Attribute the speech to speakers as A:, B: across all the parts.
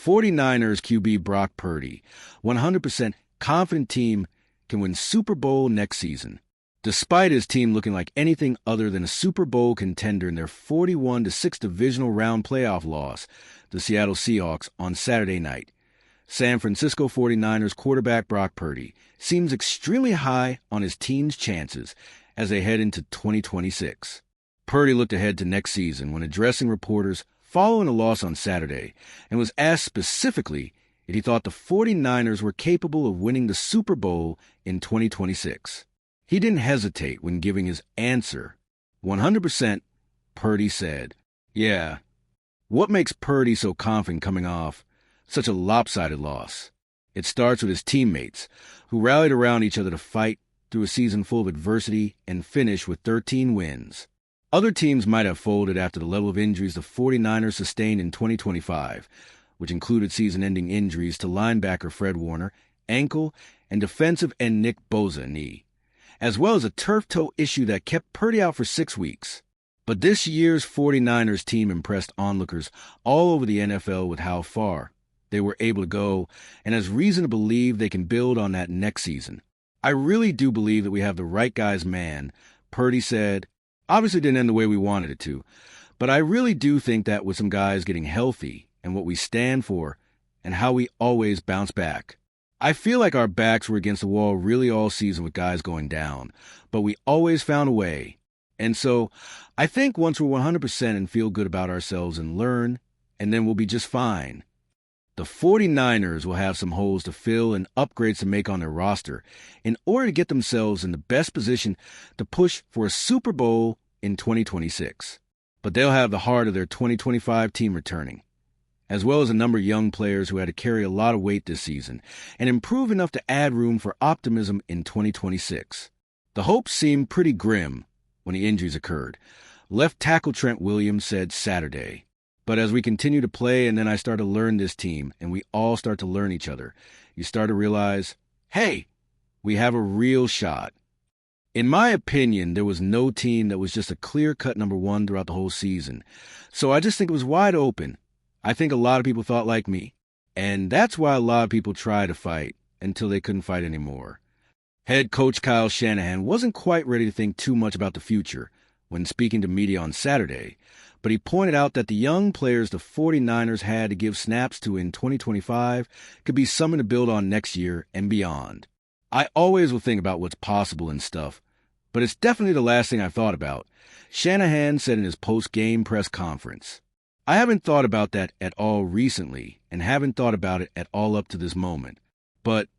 A: 49ers QB Brock Purdy, 100% confident team can win Super Bowl next season. Despite his team looking like anything other than a Super Bowl contender in their 41-6 Divisional Round playoff loss, the Seattle Seahawks, on Saturday night, San Francisco 49ers quarterback Brock Purdy seems extremely high on his team's chances as they head into 2026. Purdy looked ahead to next season when addressing reporters following a loss on Saturday and was asked specifically if he thought the 49ers were capable of winning the Super Bowl in 2026. He didn't hesitate when giving his answer. 100%, Purdy said. Yeah. What makes Purdy so confident coming off such a lopsided loss? It starts with his teammates, who rallied around each other to fight through a season full of adversity and finish with 13 wins. Other teams might have folded after the level of injuries the 49ers sustained in 2025, which included season-ending injuries to linebacker Fred Warner, ankle, and defensive end Nick Bosa knee, as well as a turf toe issue that kept Purdy out for 6 weeks. But this year's 49ers team impressed onlookers all over the NFL with how far they were able to go and has reason to believe they can build on that next season. I really do believe that we have the right guys, man, Purdy said. Obviously didn't end the way we wanted it to, but I really do think that with some guys getting healthy and what we stand for and how we always bounce back. I feel like our backs were against the wall really all season with guys going down, but we always found a way. And so I think once we're 100% and feel good about ourselves and learn, and then we'll be just fine. The 49ers will have some holes to fill and upgrades to make on their roster in order to get themselves in the best position to push for a Super Bowl in 2026. But they'll have the heart of their 2025 team returning, as well as a number of young players who had to carry a lot of weight this season and improve enough to add room for optimism in 2026. The hopes seemed pretty grim when the injuries occurred. Left tackle Trent Williams said Saturday. But as we continue to play and then I start to learn this team and we all start to learn each other, you start to realize, hey, we have a real shot. In my opinion, there was no team that was just a clear-cut number one throughout the whole season. So I just think it was wide open. I think a lot of people thought like me. And that's why a lot of people tried to fight until they couldn't fight anymore. Head coach Kyle Shanahan wasn't quite ready to think too much about the future when speaking to media on Saturday, but he pointed out that the young players the 49ers had to give snaps to in 2025 could be something to build on next year and beyond. I always will think about what's possible and stuff, but it's definitely the last thing I thought about, Shanahan said in his post-game press conference. I haven't thought about that at all recently and haven't thought about it at all up to this moment. But,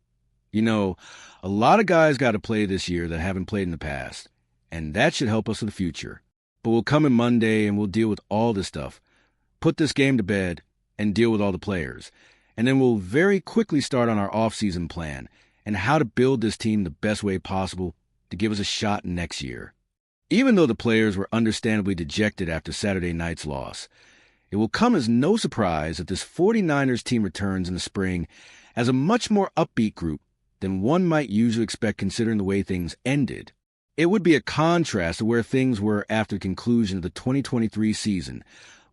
A: a lot of guys got to play this year that haven't played in the past, and that should help us for the future. But we'll come in Monday and we'll deal with all this stuff, put this game to bed, and deal with all the players. And then we'll very quickly start on our off-season plan and how to build this team the best way possible to give us a shot next year. Even though the players were understandably dejected after Saturday night's loss, it will come as no surprise that this 49ers team returns in the spring as a much more upbeat group than one might usually expect considering the way things ended. It would be a contrast to where things were after the conclusion of the 2023 season,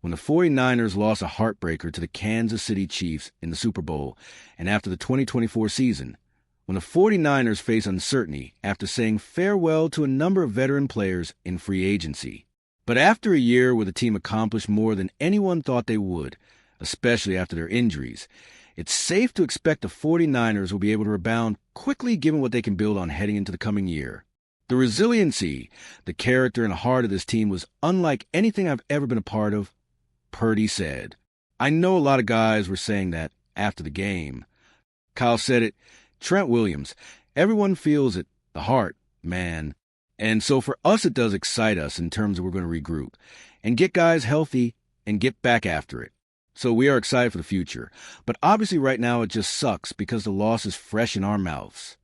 A: when the 49ers lost a heartbreaker to the Kansas City Chiefs in the Super Bowl, and after the 2024 season, when the 49ers face uncertainty after saying farewell to a number of veteran players in free agency. But after a year where the team accomplished more than anyone thought they would, especially after their injuries, it's safe to expect the 49ers will be able to rebound quickly given what they can build on heading into the coming year. The resiliency, the character and heart of this team was unlike anything I've ever been a part of, Purdy said. I know a lot of guys were saying that after the game. Kyle said it, Trent Williams, everyone feels it, the heart, man. And so for us it does excite us in terms of we're going to regroup and get guys healthy and get back after it. So we are excited for the future. But obviously right now it just sucks because the loss is fresh in our mouths.